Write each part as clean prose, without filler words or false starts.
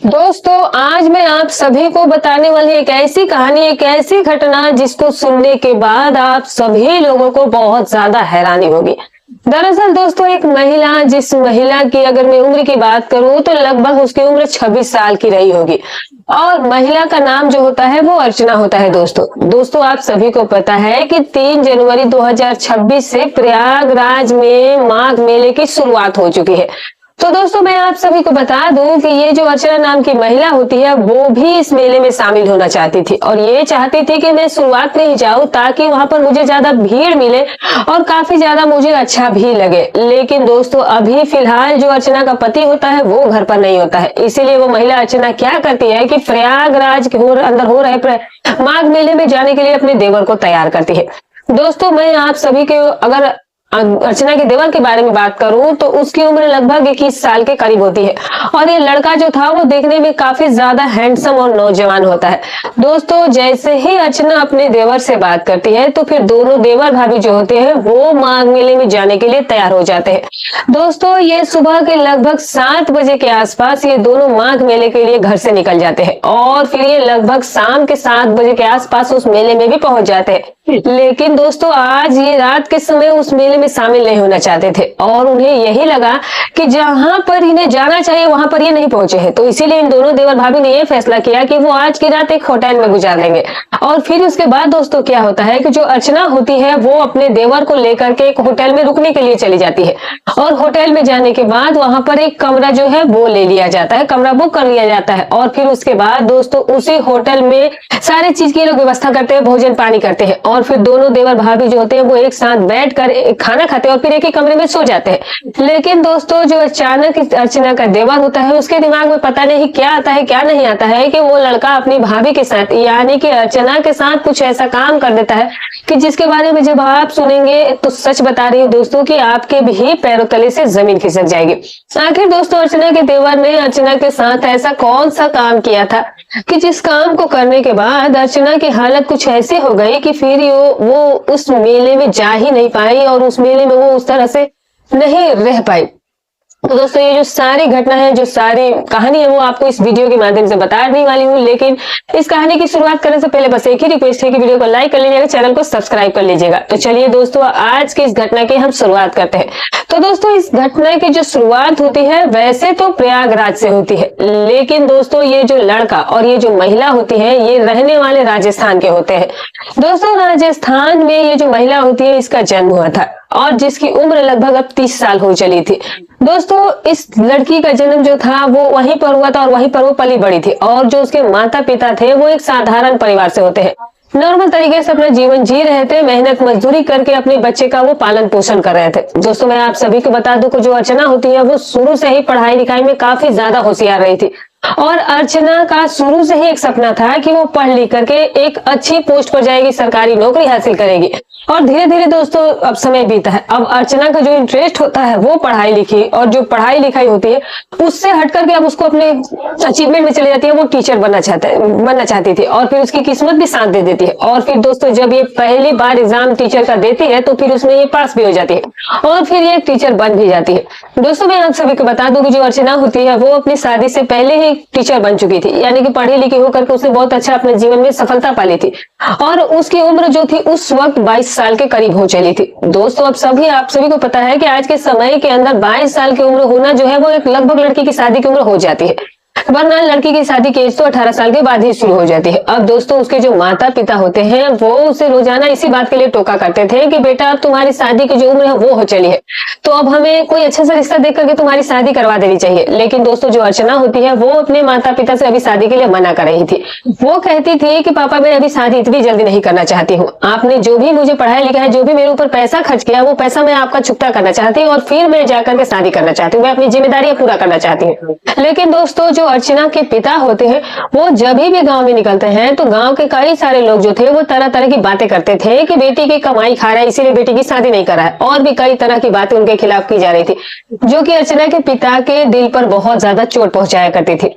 दोस्तों, आज मैं आप सभी को बताने वाली एक ऐसी कहानी, एक ऐसी घटना जिसको सुनने के बाद आप सभी लोगों को बहुत ज्यादा हैरानी होगी। दरअसल दोस्तों, एक महिला, जिस महिला की अगर मैं उम्र की बात करूं तो लगभग उसकी उम्र 26 साल की रही होगी और महिला का नाम जो होता है वो अर्चना होता है। दोस्तों आप सभी को पता है कि 3 जनवरी 2026 से प्रयागराज में माघ मेले की शुरुआत हो चुकी है। तो दोस्तों, मैं आप सभी को बता दूं कि ये जो अर्चना नाम की महिला होती है वो भी इस मेले में शामिल होना चाहती थी और ये चाहती थी कि मैं शुरुआत में ही जाऊं ताकि वहां पर मुझे ज्यादा भीड़ मिले और काफी ज्यादा मुझे अच्छा भी लगे। लेकिन दोस्तों, अभी फिलहाल जो अर्चना का पति होता है वो घर पर नहीं होता है, इसीलिए वो महिला अर्चना क्या करती है कि प्रयागराज के अंदर हो रहे माघ मेले में जाने के लिए अपने देवर को तैयार करती है। दोस्तों, मैं आप सभी के अगर अर्चना के देवर के बारे में बात करूं तो उसकी उम्र लगभग 21 साल के करीब होती है और ये लड़का जो था वो देखने में काफी ज्यादा हैंडसम और नौजवान होता है। दोस्तों, जैसे ही अर्चना अपने देवर से बात करती है तो फिर दोनों देवर भाभी जो होते हैं वो माघ मेले में जाने के लिए तैयार हो जाते हैं। दोस्तों, ये सुबह के लगभग 7 बजे के आसपास ये दोनों माघ मेले के लिए घर से निकल जाते हैं और फिर ये लगभग शाम के 7 बजे के आसपास उस मेले में भी पहुंच जाते हैं। लेकिन दोस्तों, आज ये रात के समय उस मेले में शामिल नहीं होना चाहते थे और उन्हें यही लगा कि जहां पर इन्हें जाना चाहिए वहां पर ये नहीं पहुंचे हैं, तो इसीलिए इन दोनों देवर भाभी ने ये फैसला किया कि वो आज की रात एक होटल में गुजार लेंगे। और फिर उसके बाद दोस्तों क्या होता है कि जो अर्चना होती है वो अपने देवर को लेकर के एक होटल में रुकने के लिए चली जाती है और होटल में जाने के बाद वहां पर एक कमरा जो है वो ले लिया जाता है, कमरा बुक कर लिया जाता है और फिर उसके बाद दोस्तों उसी होटल में सारी चीज की लोग व्यवस्था करते हैं, भोजन पानी करते हैं और फिर दोनों देवर भाभी जो होते हैं वो एक साथ बैठकर खाना खाते हैं और फिर एक ही कमरे में सो जाते हैं। लेकिन दोस्तों, जो अचानक अर्चना का देवर होता है उसके दिमाग में पता नहीं क्या आता है क्या नहीं आता है कि वो लड़का अपनी भाभी के साथ यानी कि अर्चना के साथ कुछ ऐसा काम कर देता है कि जिसके बारे में जब आप सुनेंगे तो सच बता रही हूँ दोस्तों कि आपके भी पैरों तले से जमीन खिसक जाएगी। आखिर दोस्तों, अर्चना के देवर ने अर्चना के साथ ऐसा कौन सा काम किया था कि जिस काम को करने के बाद अर्चना की हालत कुछ ऐसी हो गई कि फिर वो उस मेले में जा ही नहीं पाई और उस मेले में वो उस तरह से नहीं रह पाई। तो दोस्तों, ये जो सारी घटना है, जो सारी कहानी है वो आपको इस वीडियो के माध्यम से बताने वाली हूँ। लेकिन इस कहानी की शुरुआत करने से पहले बस एक ही रिक्वेस्ट है कि वीडियो को लाइक कर लीजिएगा, चैनल को सब्सक्राइब कर लीजिएगा। तो चलिए दोस्तों, आज की इस घटना की हम शुरुआत करते हैं। तो दोस्तों, इस घटना की जो शुरुआत होती है वैसे तो प्रयागराज से होती है, लेकिन दोस्तों ये जो लड़का और ये जो महिला होती है ये रहने वाले राजस्थान के होते हैं। दोस्तों, राजस्थान में ये जो महिला होती है इसका जन्म हुआ था और जिसकी उम्र लगभग अब 30 साल हो चली थी। दोस्तों, इस लड़की का जन्म जो था वो वहीं पर हुआ था और वहीं पर वो पली बड़ी थी और जो उसके माता पिता थे वो एक साधारण परिवार से होते हैं, नॉर्मल तरीके से अपना जीवन जी रहे थे, मेहनत मजदूरी करके अपने बच्चे का वो पालन पोषण कर रहे थे। दोस्तों, मैं आप सभी को बता दूं कि जो अर्चना होती है वो शुरू से ही पढ़ाई लिखाई में काफी ज्यादा होशियार रही थी और अर्चना का शुरू से ही एक सपना था कि वो पढ़ लिख करके एक अच्छी पोस्ट पर जाएगी, सरकारी नौकरी हासिल करेगी। और धीरे धीरे दोस्तों अब समय बीता है, अब अर्चना का जो इंटरेस्ट होता है वो पढ़ाई लिखी और जो पढ़ाई लिखाई होती है उससे हट करके अब उसको अपने अचीवमेंट में चली जाती है, वो टीचर बनना चाहती थी और फिर उसकी किस्मत भी साथ दे देती है। और फिर दोस्तों, जब ये पहली बार एग्जाम टीचर का देती है तो फिर उसमें ये पास भी हो जाती है और फिर ये टीचर बन भी जाती है। दोस्तों, मैं आप सभी को बता दूं कि जो अर्चना होती है वो अपनी शादी से पहले ही टीचर बन चुकी थी, यानी कि पढ़ी लिखी होकर के उसने बहुत अच्छा अपने जीवन में सफलता पा ली थी और उसकी उम्र जो थी उस वक्त 22 साल के करीब हो चली थी। दोस्तों, अब आप सभी को पता है कि आज के समय के अंदर 22 साल की उम्र होना जो है वो एक लगभग लड़की की शादी की उम्र हो जाती है, वरना लड़की की शादी की एज तो 18 साल के बाद ही शुरू हो जाती है। अब दोस्तों, उसके जो माता पिता होते हैं वो उसे रोजाना इसी बात के लिए टोका करते थे कि बेटा अब तुम्हारी शादी की जो उम्र है वो हो चली है, तो अब हमें कोई अच्छा सा रिश्ता देख करके तुम्हारी शादी करवा देनी चाहिए। लेकिन दोस्तों, जो अर्चना होती है वो अपने माता पिता से अभी शादी के लिए मना कर रही थी। वो कहती थी कि पापा, मैं अभी शादी इतनी जल्दी नहीं करना चाहती हूँ, आपने जो भी मुझे पढ़ाया लिखा है, जो भी मेरे ऊपर पैसा खर्च किया वो पैसा मैं आपका चुकता करना चाहती हूँ और फिर मैं जाकर के शादी करना चाहती हूँ, मैं अपनी जिम्मेदारियां पूरा करना चाहती हूँ। लेकिन दोस्तों, जो अर्चना के पिता होते हैं वो जब भी गांव में निकलते हैं तो गांव के कई सारे लोग जो थे वो तरह तरह की बातें करते थे कि बेटी की कमाई खा रहा है इसीलिए बेटी की शादी नहीं कर रहा है और भी कई तरह की बातें उनके खिलाफ की जा रही थी, जो कि अर्चना के पिता के दिल पर बहुत ज्यादा चोट पहुंचाया करती थी।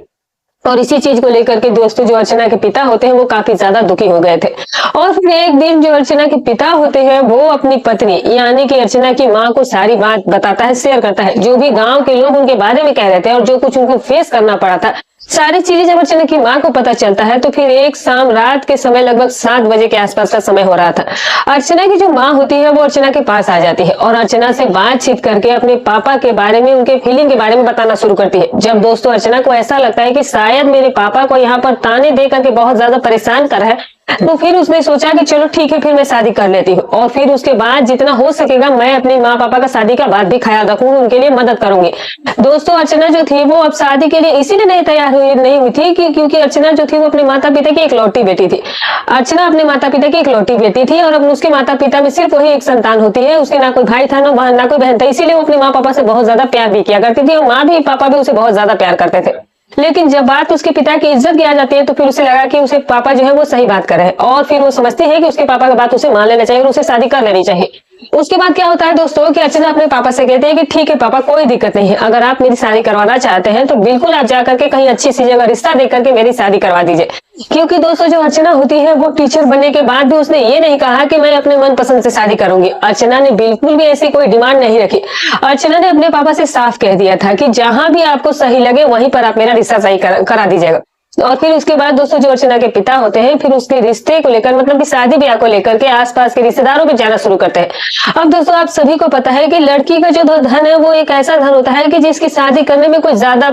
और इसी चीज को लेकर के दोस्तों, जो अर्चना के पिता होते हैं वो काफी ज्यादा दुखी हो गए थे। और फिर एक दिन जो अर्चना के पिता होते हैं वो अपनी पत्नी यानी कि अर्चना की माँ को सारी बात बताता है, शेयर करता है, जो भी गांव के लोग उनके बारे में कह रहे थे और जो कुछ उनको फेस करना पड़ा था सारी चीजें जब अर्चना की माँ को पता चलता है तो फिर एक शाम रात के समय लगभग 7 बजे के आसपास का समय हो रहा था। अर्चना की जो माँ होती है वो अर्चना के पास आ जाती है और अर्चना से बातचीत करके अपने पापा के बारे में, उनके फीलिंग के बारे में बताना शुरू करती है। जब दोस्तों अर्चना को ऐसा लगता है कि शायद मेरे पापा को यहाँ पर ताने दे करके बहुत ज्यादा परेशान कर रहा है, तो फिर उसने सोचा कि चलो ठीक है, फिर मैं शादी कर लेती हूँ और फिर उसके बाद जितना हो सकेगा मैं अपने माँ पापा का शादी का बात भी ख्याल रखूंगी, उनके लिए मदद करूंगी। दोस्तों अर्चना जो थी वो अब शादी के लिए इसीलिए नहीं हुई थी क्योंकि अर्चना जो थी वो अपने माता पिता की इकलौती बेटी थी। अर्चना अपने माता पिता की इकलौती बेटी थी और अब उसके माता पिता में सिर्फ वही एक संतान होती है। उसके ना कोई भाई था, ना कोई बहन था, इसीलिए वो अपने माँ पापा से बहुत ज्यादा प्यार भी किया करती थी और माँ भी पापा भी उसे बहुत ज्यादा प्यार करते थे। लेकिन जब बात उसके पिता की इज्जत की आ जाती है तो फिर उसे लगा कि उसे पापा जो है वो सही बात कर रहे हैं और फिर वो समझती है कि उसके पापा की बात उसे मान लेना चाहिए और उसे शादी कर लेनी चाहिए। उसके बाद क्या होता है दोस्तों कि अर्चना अपने पापा से कहते हैं कि ठीक है पापा, कोई दिक्कत नहीं है, अगर आप मेरी शादी करवाना चाहते हैं तो बिल्कुल आप जाकर के कहीं अच्छी सी जगह रिश्ता देख करके मेरी शादी करवा दीजिए। क्योंकि दोस्तों जो अर्चना होती है वो टीचर बनने के बाद भी उसने ये नहीं कहा कि मैं अपने मन पसंद से शादी करूंगी। अर्चना ने बिल्कुल भी ऐसी कोई डिमांड नहीं रखी। अर्चना ने अपने पापा से साफ कह दिया था कि जहां भी आपको सही लगे वहीं पर आप मेरा रिश्ता सही करा दीजिएगा। और फिर उसके बाद दोस्तों जो अर्चना के पिता होते हैं फिर उसके रिश्ते को लेकर, मतलब कि शादी ब्याह को लेकर के आसपास के रिश्तेदारों पे जाना शुरू करते हैं। अब दोस्तों आप सभी को पता है कि लड़की का जो धन है वो एक ऐसा धन होता है कि जिसकी शादी करने में कोई ज्यादा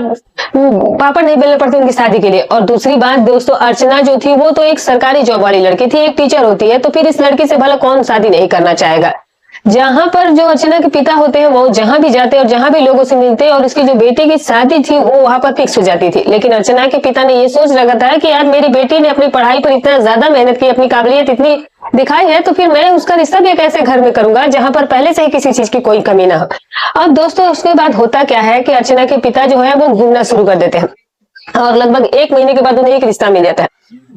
पापड़ नहीं बेलने पड़ते उनकी शादी के लिए। और दूसरी बात दोस्तों, अर्चना जो थी वो तो एक सरकारी जॉब वाली लड़की थी, एक टीचर होती है, तो फिर इस लड़की से भला कौन शादी नहीं करना चाहेगा। जहां पर जो अर्चना के पिता होते हैं वो जहां भी जाते और जहां भी लोगों से मिलते और उसकी जो बेटी की शादी थी वो वहां पर फिक्स हो जाती थी। लेकिन अर्चना के पिता ने ये सोच रखा था कि यार मेरी बेटी ने अपनी पढ़ाई पर इतना ज्यादा मेहनत की, अपनी काबिलियत इतनी दिखाई है, तो फिर मैं उसका रिश्ता भी एक ऐसे घर में करूंगा जहां पर पहले से ही किसी चीज की कोई कमी ना हो। अब दोस्तों उसके बाद होता क्या है कि अर्चना के पिता जो है वो घूमना शुरू कर देते हैं और लगभग 1 महीने के बाद उन्हें एक रिश्ता मिल जाता है।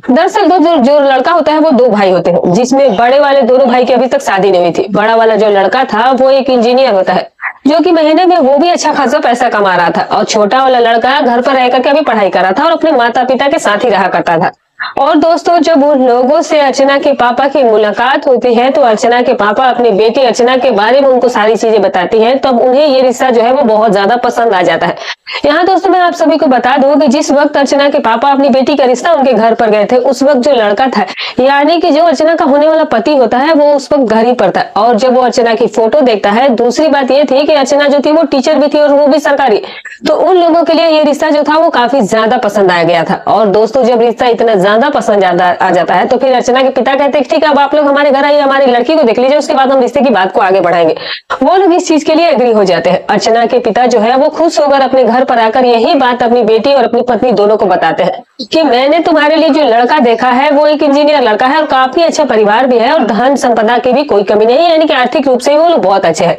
दरअसल जो लड़का होता है वो 2 भाई होते हैं, जिसमें बड़े वाले दोनों भाई की अभी तक शादी नहीं हुई थी। बड़ा वाला जो लड़का था वो एक इंजीनियर होता है जो कि महीने में वो भी अच्छा खासा पैसा कमा रहा था और छोटा वाला लड़का घर पर रह करके अभी पढ़ाई कर रहा था और अपने माता पिता के साथ ही रहा करता था। और दोस्तों जब उन लोगों से अर्चना के पापा की मुलाकात होती है तो अर्चना के पापा अपनी बेटी अर्चना के बारे में उनको सारी चीजें बताती हैं, तब उन्हें ये रिश्ता जो है वो बहुत ज्यादा पसंद आ जाता है। यहाँ दोस्तों मैं आप सभी को बता दूं कि जिस वक्त अर्चना के पापा अपनी बेटी का रिश्ता उनके घर पर गए थे उस वक्त जो लड़का था, यानी कि जो अर्चना का होने वाला पति होता है, वो उस वक्त घर ही पर था। और जब वो अर्चना की फोटो देखता है, दूसरी बात ये थी कि अर्चना जो थी वो टीचर भी थी और वो भी सरकारी, तो उन लोगों के लिए ये रिश्ता जो था वो काफी ज्यादा पसंद आ गया था। और दोस्तों जब रिश्ता इतना ज्यादा पसंद आ जाता है तो फिर अर्चना के पिता कहते हैं ठीक है अब आप लोग हमारे घर आइए, हमारी लड़की को देख लीजिए, उसके बाद हम रिश्ते की बात को आगे बढ़ाएंगे। वो लोग इस चीज के लिए एग्री हो जाते हैं। अर्चना के पिता जो है वो खुश होकर अपने घर पर आकर यही बात अपनी बेटी और अपनी पत्नी दोनों को बताते हैं कि मैंने तुम्हारे लिए जो लड़का देखा है वो एक इंजीनियर लड़का है और काफी अच्छा परिवार भी है और धन संपदा की भी कोई कमी नहीं है, यानी कि आर्थिक रूप से वो लोग बहुत अच्छे हैं।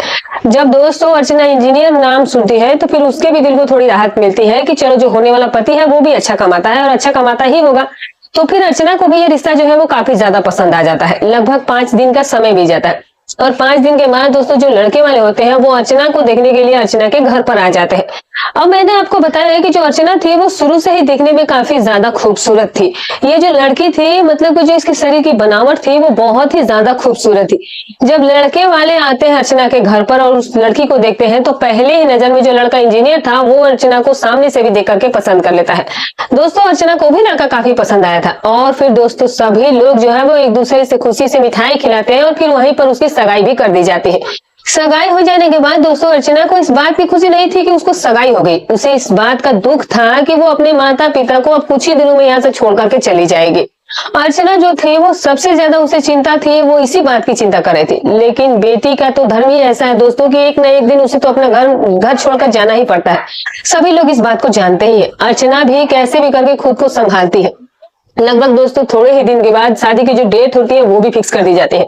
जब दोस्तों अर्चना इंजीनियर नाम सुनती है तो फिर उसके भी दिल को थोड़ी राहत मिलती है कि चलो जो होने वाला पति है वो भी अच्छा कमाता है और अच्छा कमाता ही होगा। तो फिर अर्चना को भी ये रिश्ता जो है वो काफी ज्यादा पसंद आ जाता है। लगभग 5 दिन का समय बीत जाता है और 5 दिन के बाद दोस्तों जो लड़के वाले होते हैं वो अर्चना को देखने के लिए अर्चना के घर पर आ जाते हैं। अब मैंने आपको बताया है कि जो अर्चना थी वो शुरू से ही देखने में काफी ज्यादा खूबसूरत थी। ये जो लड़की थी, मतलब कि जो इसके शरीर की बनावट थी वो बहुत ही ज्यादा खूबसूरत थी। जब लड़के वाले आते हैं अर्चना के घर पर और उस लड़की को देखते हैं तो पहले ही नजर में जो लड़का इंजीनियर था वो अर्चना को सामने से भी देख करके पसंद कर लेता है। दोस्तों अर्चना को भी लड़का काफी पसंद आया था और फिर दोस्तों सभी लोग जो है वो एक दूसरे से खुशी से मिठाई खिलाते हैं और फिर वहीं पर उसकी सगाई भी कर दी जाती है। सगाई हो जाने के बाद दोस्तों अर्चना को इस बात की खुशी नहीं थी कि उसको सगाई हो गई, उसे इस बात का दुख था कि वो अपने माता पिता को अब कुछ ही दिनों में यहाँ से छोड़ करके चली जाएगी। अर्चना जो थी वो सबसे ज्यादा उसे चिंता थी, वो इसी बात की चिंता कर रही थी। लेकिन बेटी का तो धर्म ही ऐसा है दोस्तों कि एक न एक दिन उसे तो अपना घर छोड़कर जाना ही पड़ता है। सभी लोग इस बात को जानते ही है। अर्चना भी कैसे भी करके खुद को संभालती है। लगभग दोस्तों थोड़े ही दिन के बाद शादी की जो डेट होती है वो भी फिक्स कर दी जाती है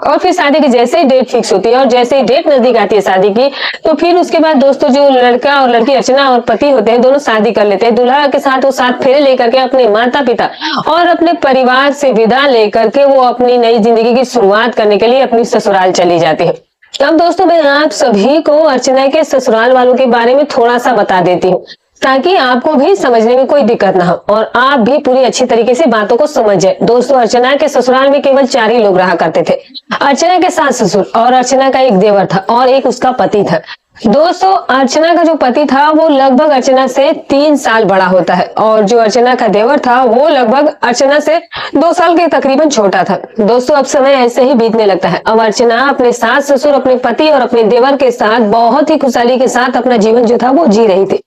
और फिर शादी की जैसे ही डेट फिक्स होती है और जैसे ही डेट नजदीक आती है शादी की, तो फिर उसके बाद दोस्तों जो लड़का और लड़की अर्चना और पति होते हैं दोनों शादी कर लेते हैं। दूल्हा के साथ वो 7 फेरे लेकर के अपने माता पिता और अपने परिवार से विदा लेकर के वो अपनी नई जिंदगी की शुरुआत करने के लिए अपनी ससुराल चली जाती है। अब दोस्तों मैं आप सभी को अर्चना के ससुराल वालों के बारे में थोड़ा सा बता देती हूँ ताकि आपको भी समझने में कोई दिक्कत ना हो और आप भी पूरी अच्छी तरीके से बातों को समझ जाए। दोस्तों अर्चना के ससुराल में केवल 4 ही लोग रहा करते थे। अर्चना के सास ससुर और अर्चना का एक देवर था और एक उसका पति था। दोस्तों अर्चना का जो पति था वो लगभग अर्चना से 3 साल बड़ा होता है और जो अर्चना का देवर था वो लगभग अर्चना से 2 साल के तकरीबन छोटा था। दोस्तों अब समय ऐसे ही बीतने लगता है। अब अर्चना अपने सास ससुर, अपने पति और अपने देवर के साथ बहुत ही खुशहाली के साथ अपना जीवन जो था वो जी रही थी।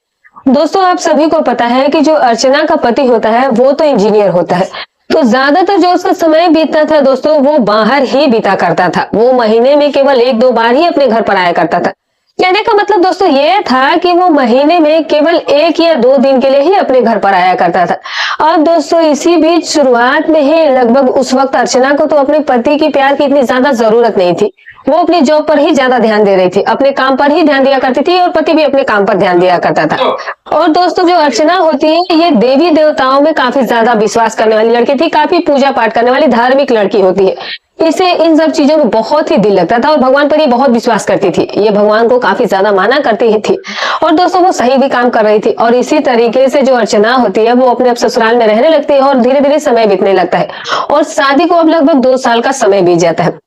दोस्तों आप सभी को पता है कि जो अर्चना का पति होता है वो तो इंजीनियर होता है, तो ज्यादातर जो उसका समय बीतता था दोस्तों वो बाहर ही बीता करता था। वो महीने में केवल 1-2 बार ही अपने घर पर आया करता था। कहने का मतलब दोस्तों ये था कि वो महीने में केवल 1 या 2 दिन के लिए ही अपने घर पर आया करता था। अब दोस्तों इसी बीच शुरुआत में ही लगभग उस वक्त अर्चना को तो अपने पति की प्यार की इतनी ज्यादा जरूरत नहीं थी। वो अपनी जॉब पर ही ज्यादा ध्यान दे रही थी, अपने काम पर ही ध्यान दिया करती थी और पति भी अपने काम पर ध्यान दिया करता था। और दोस्तों जो अर्चना होती है ये देवी देवताओं में काफी ज्यादा विश्वास करने वाली लड़की थी, काफी पूजा पाठ करने वाली धार्मिक लड़की होती है। इसे इन सब चीजों में बहुत ही दिल लगता था और भगवान पर ये बहुत विश्वास करती थी। ये भगवान को काफी ज्यादा माना करती थी और दोस्तों वो सही भी काम कर रही थी। और इसी तरीके से जो अर्चना होती है वो अपने अब ससुराल में रहने लगती है और धीरे धीरे समय बीतने लगता है और शादी को अब लगभग 2 साल का समय बीत जाता है।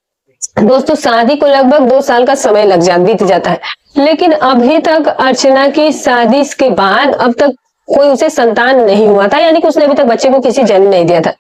दोस्तों शादी को लगभग 2 साल का समय बीत जाता है, लेकिन अभी तक अर्चना की शादी के बाद अब तक कोई उसे संतान नहीं हुआ था, यानी कि उसने अभी तक बच्चे को किसी जन्म नहीं दिया था।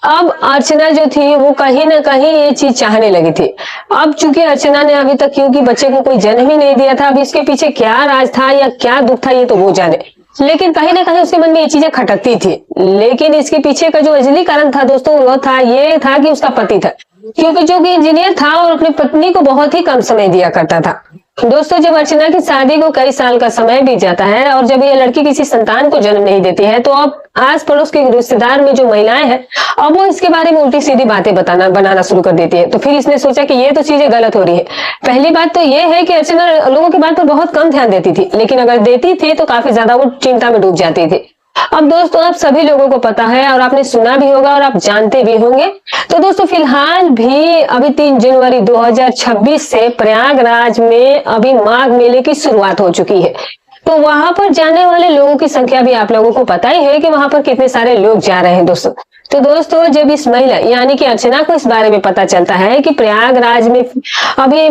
अब अर्चना जो थी वो कहीं ना कहीं ये चीज चाहने लगी थी। अब चूंकि अर्चना ने अभी तक क्योंकि बच्चे को कोई जन्म ही नहीं दिया था, अब इसके पीछे क्या राज था या क्या दुख था ये तो वो जाने, लेकिन कहीं ना कहीं उसके मन में ये चीजें खटकती थी। लेकिन इसके पीछे का जो असली कारण था दोस्तों वो था ये था कि उसका पति था, क्योंकि जो कि इंजीनियर था और अपनी पत्नी को बहुत ही कम समय दिया करता था। दोस्तों जब अर्चना की शादी को कई साल का समय बीत जाता है और जब ये लड़की किसी संतान को जन्म नहीं देती है, तो अब आस पड़ोस के रिश्तेदार में जो महिलाएं हैं अब वो इसके बारे में उल्टी सीधी बातें बनाना शुरू कर देती है। तो फिर इसने सोचा कि ये तो चीजें गलत हो रही है। पहली बात तो ये है कि अर्चना लोगों की बात पर बहुत कम ध्यान देती थी, लेकिन अगर देती थी तो काफी ज्यादा वो चिंता में डूब जाती थी। अब दोस्तों आप सभी लोगों को पता है और आपने सुना भी होगा और आप जानते भी होंगे। तो दोस्तों फिलहाल भी अभी 3 जनवरी 2026 से प्रयागराज में अभी माघ मेले की शुरुआत हो चुकी है। तो वहां पर जाने वाले लोगों की संख्या भी आप लोगों को पता ही है कि वहां पर कितने सारे लोग जा रहे हैं दोस्तों। तो दोस्तों जब इस महिला यानी कि अर्चना को इस बारे में पता चलता है कि प्रयागराज में अभी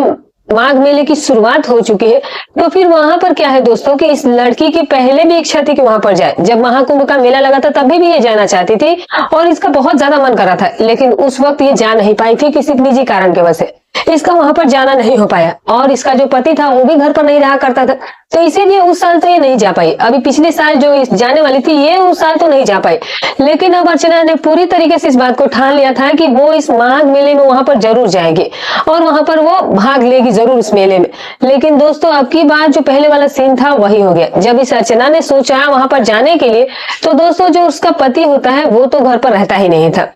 माघ मेले की शुरुआत हो चुकी है, तो फिर वहां पर क्या है दोस्तों कि इस लड़की की पहले भी इच्छा थी कि वहां पर जाए। जब महाकुंभ का मेला लगा था तभी भी ये जाना चाहती थी और इसका बहुत ज्यादा मन कर रहा था, लेकिन उस वक्त ये जा नहीं पाई थी किसी निजी कारण की वजह से। इसका वहां पर जाना नहीं हो पाया और इसका जो पति था वो भी घर पर नहीं रहा करता था, तो इसीलिए उस साल तो ये नहीं जा पाई। अभी पिछले साल जो जाने वाली थी ये उस साल तो नहीं जा पाई, लेकिन अब अर्चना ने पूरी तरीके से इस बात को ठान लिया था कि वो इस माघ मेले में वहां पर जरूर जाएगी और वहां पर वो भाग लेगी जरूर इस मेले में। लेकिन दोस्तों अब की बार जो पहले वाला सीन था वही हो गया। जब इस अर्चना ने सोचा वहां पर जाने के लिए, तो दोस्तों जो उसका पति होता है वो तो घर पर रहता ही नहीं था।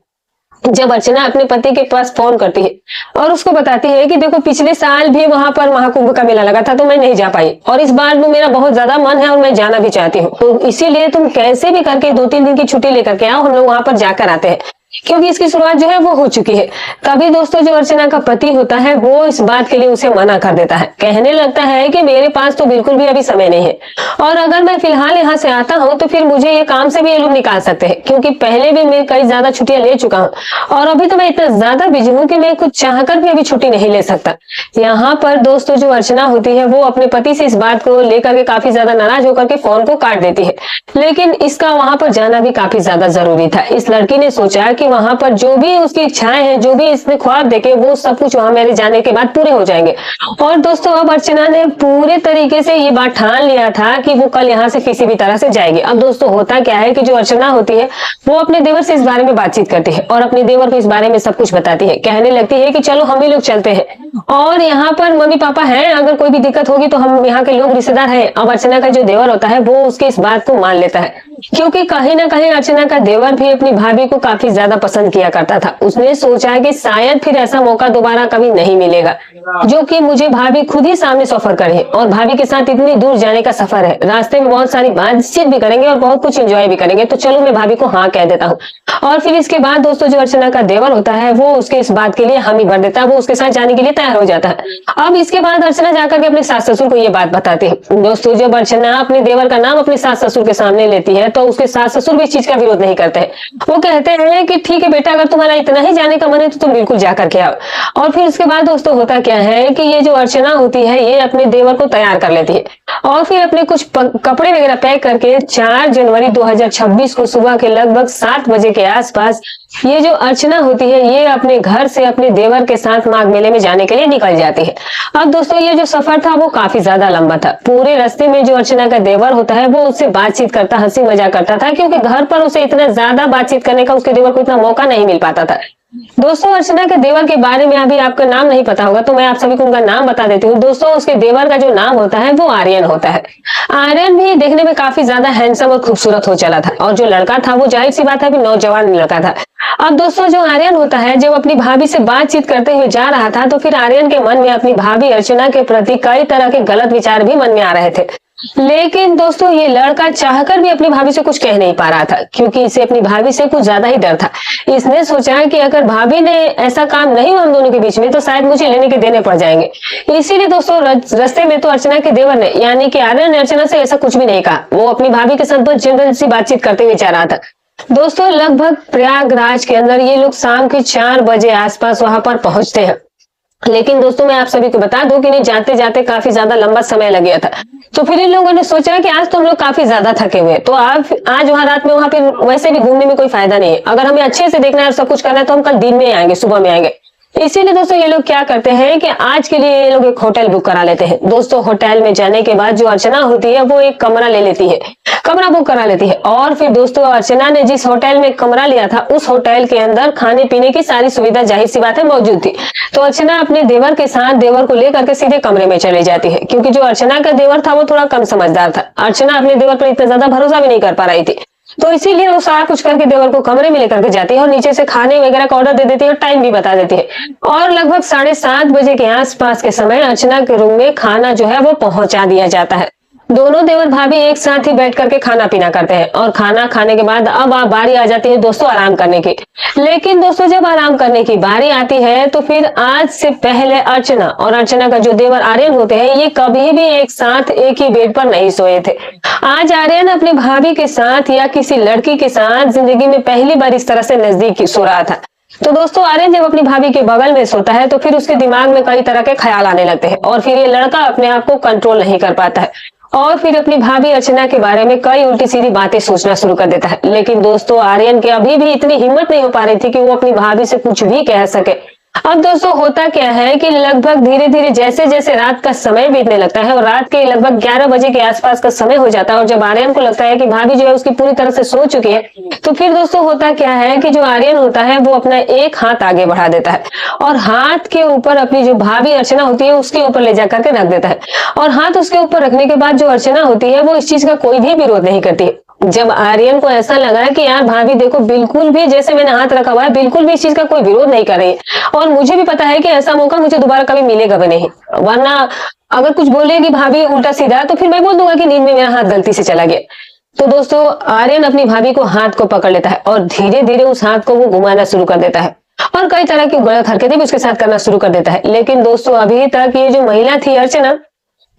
जब अर्चना अपने पति के पास फोन करती है और उसको बताती है कि देखो पिछले साल भी वहां पर महाकुंभ का मेला लगा था तो मैं नहीं जा पाई और इस बार भी मेरा बहुत ज्यादा मन है और मैं जाना भी चाहती हूँ, तो इसीलिए तुम कैसे भी करके 2-3 दिन की छुट्टी लेकर के आओ, हम लोग वहां पर जाकर आते हैं, क्योंकि इसकी शुरुआत जो है वो हो चुकी है। तभी दोस्तों जो अर्चना का पति होता है वो इस बात के लिए उसे मना कर देता है, कहने लगता है कि मेरे पास तो बिल्कुल भी अभी समय नहीं है और अगर मैं फिलहाल यहाँ से आता हूँ तो फिर मुझे ये काम से भी ये लोग निकाल सकते हैं, क्योंकि पहले भी मैं कई ज्यादा छुट्टियां ले चुका हूँ और अभी तो मैं इतना ज्यादा बिजी हूँ कि मैं कुछ चाहकर भी अभी छुट्टी नहीं ले सकता। यहाँ पर दोस्तों जो अर्चना होती है वो अपने पति से इस बात को लेकर के काफी ज्यादा नाराज होकर के फोन को काट देती है, लेकिन इसका वहां पर जाना भी काफी ज्यादा जरूरी था। इस लड़की ने सोचा कि वहां पर जो भी उसकी इच्छाएं हैं, जो भी इसने ख्वाब देखे, वो सब कुछ वहां मेरे जाने के बाद पूरे हो जाएंगे। और दोस्तों अब अर्चना ने पूरे तरीके से ये बात ठान लिया था कि वो कल यहाँ से किसी भी तरह से जाएगी। अब दोस्तों होता क्या है कि जो अर्चना होती है वो अपने देवर से इस बारे में बातचीत करती है और अपने देवर को इस बारे में सब कुछ बताती है, कहने लगती है कि चलो हम ही लोग चलते हैं और यहाँ पर मम्मी पापा हैं, अगर कोई भी दिक्कत होगी तो हम यहाँ के लोग रिश्तेदार हैं। अब अर्चना का जो देवर होता है वो उसके इस बात को मान लेता है, क्योंकि कहीं ना कहीं अर्चना का देवर भी अपनी भाभी को काफी ज्यादा पसंद किया करता था। उसने सोचा कि शायद फिर ऐसा मौका दोबारा कभी नहीं मिलेगा जो कि मुझे भाभी खुद ही सामने सफर करे और भाभी के साथ इतनी दूर जाने का सफर है, रास्ते में बहुत सारी बातचीत भी करेंगे और बहुत कुछ एंजॉय भी करेंगे, तो चलो मैं भाभी को हाँ कह देता हूँ। और फिर इसके बाद दोस्तों जो अर्चना का देवर होता है वो उसके इस बात के लिए हामी भर देता है, वो उसके साथ जाने के लिए तैयार हो जाता है। अब इसके बाद अर्चना जाकर के अपने सास ससुर को ये बात बताती है। दोस्तों जब अर्चना अपने देवर का नाम अपने सास ससुर के सामने लेती है है तो उसके सास ससुर भी इस चीज का विरोध नहीं करते हैं। वो कहते हैं कि ठीक है बेटा, अगर तुम्हारा इतना ही जाने का मन है तो तुम बिल्कुल जा करके आओ। और फिर उसके बाद दोस्तों होता क्या है कि ये जो अर्चना होती है ये अपने देवर को तैयार कर लेती है और फिर अपने कुछ कपड़े वगैरह पैक करके 4 जनवरी 2026 को सुबह के लगभग 7 बजे के आसपास ये जो अर्चना होती है ये अपने घर से अपने देवर के साथ माघ मेले में जाने के लिए निकल जाती है। अब दोस्तों ये जो सफर था वो काफी ज्यादा लंबा था। पूरे रास्ते में जो अर्चना का देवर होता है वो उससे बातचीत करता, हंसी मजाक करता था, क्योंकि घर पर उसे इतना ज्यादा बातचीत करने का उसके देवर को इतना मौका नहीं मिल पाता था। दोस्तों अर्चना के देवर के बारे में अभी आपका नाम नहीं पता होगा तो मैं आप सभी को उनका नाम बता देती हूँ। दोस्तों उसके देवर का जो नाम होता है वो आर्यन होता है। आर्यन भी देखने में काफी ज्यादा हैंडसम और खूबसूरत हो चला था और जो लड़का था वो जाहिर सी बात है कि नौजवान लड़का था। अब दोस्तों जो आर्यन होता है जब अपनी भाभी से बातचीत करते हुए जा रहा था तो फिर आर्यन के मन में अपनी भाभी अर्चना के प्रति कई तरह के गलत विचार भी मन में आ रहे थे। लेकिन दोस्तों ये लड़का चाहकर भी अपनी भाभी से कुछ कह नहीं पा रहा था, क्योंकि इसे अपनी भाभी से कुछ ज्यादा ही डर था। इसने सोचा कि अगर भाभी ने ऐसा काम नहीं हुआ हम दोनों के बीच में तो शायद मुझे लेने के देने पड़ जाएंगे। इसीलिए दोस्तों रास्ते में तो अर्चना के देवर ने यानी कि आर्यन ने अर्चना से ऐसा कुछ भी नहीं कहा। वो अपनी भाभी के साथ बस जनरल सी बातचीत करते हुए जा रहा था। दोस्तों लगभग प्रयागराज के अंदर ये लोग शाम के 4 बजे आसपास वहां पर पहुंचते हैं। लेकिन दोस्तों मैं आप सभी को बता दूं कि नहीं जाते जाते काफी ज्यादा लंबा समय लग गया था। तो फिर इन लोगों ने सोचा कि आज तो हम लोग काफी ज्यादा थके हुए, तो आज वहां रात में वहां पे वैसे भी घूमने में कोई फायदा नहीं है। अगर हमें अच्छे से देखना है और सब कुछ करना है तो हम कल दिन में आएंगे, सुबह में आएंगे। इसीलिए दोस्तों ये लोग क्या करते हैं कि आज के लिए ये लोग एक होटल बुक करा लेते हैं। दोस्तों होटल में जाने के बाद जो अर्चना होती है वो एक कमरा ले लेती है, कमरा बुक करा लेती है। और फिर दोस्तों अर्चना ने जिस होटल में कमरा लिया था उस होटल के अंदर खाने पीने की सारी सुविधा जाहिर सी बात है मौजूद थी। तो अर्चना अपने देवर के साथ देवर को लेकर के सीधे कमरे में चली जाती है, क्योंकि जो अर्चना का देवर था वो थोड़ा कम समझदार था। अर्चना अपने देवर पर इतना ज्यादा भरोसा भी नहीं कर पा रही थी, तो इसीलिए वो सारा कुछ करके देवर को कमरे में लेकर के जाती है और नीचे से खाने वगैरह का ऑर्डर दे देती है और टाइम भी बता देती है। और लगभग 7:30 बजे के आसपास के समय अर्चना के रूम में खाना जो है वो पहुंचा दिया जाता है। दोनों देवर भाभी एक साथ ही बैठ करके खाना पीना करते हैं और खाना खाने के बाद अब बारी आ जाती है दोस्तों आराम करने की। लेकिन दोस्तों जब आराम करने की बारी आती है तो फिर आज से पहले अर्चना और अर्चना का जो देवर आर्यन होते हैं ये कभी भी एक साथ एक ही बेड पर नहीं सोए थे। आज आर्यन अपनी भाभी के साथ या किसी लड़की के साथ जिंदगी में पहली बार इस तरह से नजदीक सो रहा था। तो दोस्तों आर्यन जब अपनी भाभी के बगल में सोता है तो फिर उसके दिमाग में कई तरह के ख्याल आने लगते हैं और फिर ये लड़का अपने आप को कंट्रोल नहीं कर पाता है और फिर अपनी भाभी अर्चना के बारे में कई उल्टी सीधी बातें सोचना शुरू कर देता है। लेकिन दोस्तों आर्यन के अभी भी इतनी हिम्मत नहीं हो पा रही थी कि वो अपनी भाभी से कुछ भी कह सके। अब दोस्तों होता क्या है कि लगभग धीरे धीरे जैसे जैसे रात का समय बीतने लगता है और रात के लगभग 11 बजे के आसपास का समय हो जाता है और जब आर्यन को लगता है कि भाभी जो है उसकी पूरी तरह से सो चुकी है, तो फिर दोस्तों होता क्या है कि जो आर्यन होता है वो अपना एक हाथ आगे बढ़ा देता है और हाथ के ऊपर अपनी जो भाभी अर्चना होती है उसके ऊपर ले जाकर के रख देता है। और हाथ उसके ऊपर रखने के बाद जो अर्चना होती है वो इस चीज का कोई भी विरोध नहीं करती। जब आर्यन को ऐसा लगा कि यार भाभी देखो बिल्कुल भी जैसे मैंने हाथ रखा हुआ है बिल्कुल भी इस चीज का कोई विरोध नहीं कर रही है और मुझे भी पता है कि ऐसा मौका मुझे दोबारा कभी मिलेगा भी नहीं, वरना अगर कुछ बोलेगी भाभी उल्टा सीधा तो फिर मैं बोल दूंगा कि नींद में मेरा हाथ गलती से चला गया। तो दोस्तों आर्यन अपनी भाभी को हाथ को पकड़ लेता है और धीरे धीरे उस हाथ को वो घुमाना शुरू कर देता है और कई तरह की गलत हरकतें भी उसके साथ करना शुरू कर देता है। लेकिन दोस्तों अभी तक ये जो महिला थी अर्चना,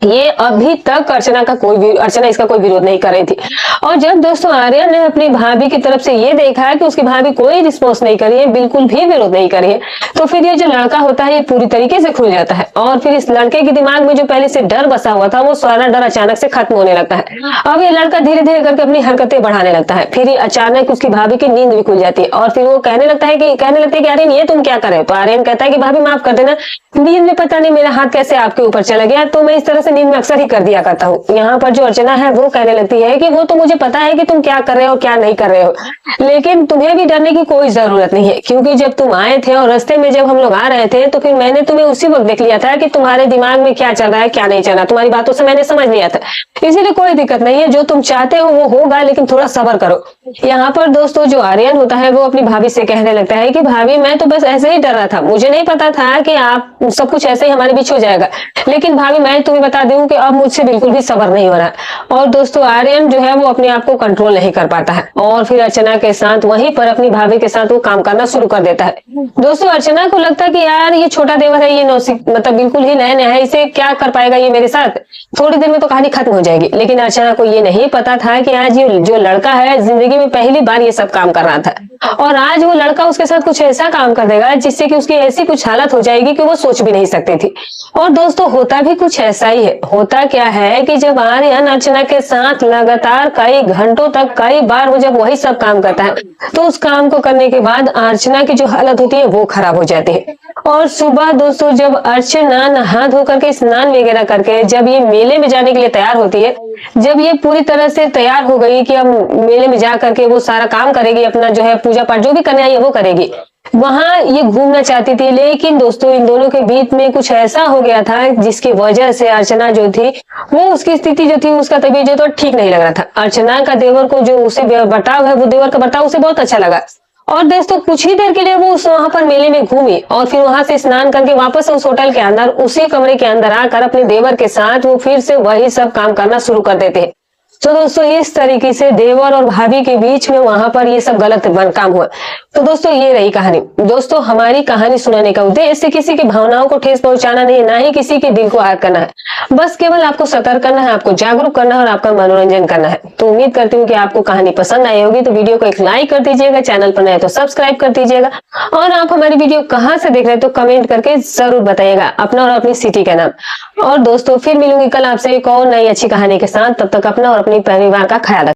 ये अभी तक अर्चना इसका कोई विरोध नहीं कर रही थी। और जब दोस्तों आर्यन ने अपनी भाभी की तरफ से ये देखा कि उसकी भाभी कोई रिस्पॉन्स नहीं कर रही है, बिल्कुल भी विरोध नहीं कर रही है, तो फिर ये जो लड़का होता है ये पूरी तरीके से खुल जाता है और फिर इस लड़के के दिमाग में जो पहले से डर बसा हुआ था वो सारा डर अचानक से खत्म होने लगता है। अब ये लड़का धीरे धीरे करके अपनी हरकतें बढ़ाने लगता है। फिर अचानक उसकी भाभी की नींद भी खुल जाती है और फिर वो कहने लगता है कि आर्यन ये तुम क्या कर रहे हो। तो आर्यन कहता है कि भाभी माफ कर देना, नींद में पता नहीं मेरा हाथ कैसे आपके ऊपर चला गया, तो मैं इस तरह से नींद में अक्सर ही कर दिया करता हूँ। यहाँ पर जो अर्चना है वो कहने लगती है कि वो तो मुझे पता है कि तुम क्या कर रहे हो क्या नहीं कर रहे हो, लेकिन तुम्हें भी डरने की कोई जरूरत नहीं है, क्योंकि जब तुम आए थे और रास्ते में जब हम लोग आ रहे थे तो फिर मैंने तुम्हें उसी वक्त देख लिया था कि तुम्हारे दिमाग में क्या चल रहा है क्या नहीं चल रहा, तुम्हारी बातों से मैंने समझ लिया था। इसीलिए कोई दिक्कत नहीं है, जो तुम चाहते हो वो होगा, लेकिन थोड़ा सब्र करो। यहाँ पर दोस्तों जो आर्यन होता है वो अपनी भाभी से कहने लगता है कि भाभी मैं तो बस ऐसे ही डर रहा था, मुझे नहीं पता था कि आप सब कुछ ऐसे ही हमारे बीच हो जाएगा, लेकिन भाभी मैं तुम्हें बता बता दूं कि अब मुझसे बिल्कुल भी सब्र नहीं हो रहा है। और दोस्तों आर्यन जो है वो अपने आप को कंट्रोल नहीं कर पाता है और फिर अर्चना के साथ वहीं पर अपनी भाभी के साथ वो काम करना शुरू कर देता है। दोस्तों अर्चना को लगता है कि यार ये छोटा देवर है, ये मतलब बिल्कुल ही नया नया है, इसे क्या कर पाएगा ये मेरे साथ, थोड़ी देर में तो कहानी खत्म हो जाएगी। लेकिन अर्चना को ये नहीं पता था कि आज ये जो लड़का है जिंदगी में पहली बार ये सब काम कर रहा था और आज वो लड़का उसके साथ कुछ ऐसा काम कर देगा जिससे कि उसकी ऐसी कुछ हालत हो जाएगी कि वो सोच भी नहीं सकती थी। और दोस्तों होता भी कुछ ऐसा ही है। होता क्या है कि जब आर्यन अर्चना के साथ लगातार कई घंटों तक कई बार वो जब वही सब काम करता है तो उस काम को करने के बाद अर्चना की जो हालत होती है वो खराब हो जाती है। और सुबह दोस्तों जब अर्चना नहा धो करके स्नान वगैरह करके जब ये मेले में जाने के लिए तैयार होती है, जब ये पूरी तरह से तैयार हो गई कि अब मेले में जा करके वो सारा काम करेगी, अपना जो है पूजा पाठ जो भी करने आई है वो करेगी, वहां ये घूमना चाहती थी। लेकिन दोस्तों इन दोनों के बीच में कुछ ऐसा हो गया था जिसकी वजह से अर्चना जो थी वो उसकी स्थिति जो थी उसका तबीयत जो तो ठीक नहीं लग रहा था। अर्चना का देवर को जो उसे बर्ताव है वो देवर का बर्ताव उसे बहुत अच्छा लगा और दोस्तों कुछ ही देर के लिए वो वहां पर मेले में घूमी और फिर वहां से स्नान करके वापस उस होटल के अंदर उसी कमरे के अंदर आकर अपने देवर के साथ वो फिर से वही सब काम करना शुरू कर देते हैं। तो दोस्तों इस तरीके से देवर और भाभी के बीच में वहां पर ये सब गलत काम हुआ। तो दोस्तों ये रही कहानी। दोस्तों हमारी कहानी सुनाने का उद्देश्य किसी की भावनाओं को ठेस पहुंचाना नहीं है, ना ही किसी के दिल को आहत करना है। बस केवल आपको सतर्क करना है, आपको जागरूक करना है और आपका मनोरंजन करना है। तो उम्मीद करती हूँ कि आपको कहानी पसंद आई होगी। तो वीडियो को एक लाइक कर दीजिएगा, चैनल पर नए तो सब्सक्राइब कर दीजिएगा और आप हमारी वीडियो कहाँ से देख रहे हैं तो कमेंट करके जरूर बताइएगा अपना और अपनी सिटी का नाम। और दोस्तों फिर मिलूंगी कल आपसे एक और नई अच्छी कहानी के साथ। तब तक अपना और अपनी परिवार का ख्याल रखें।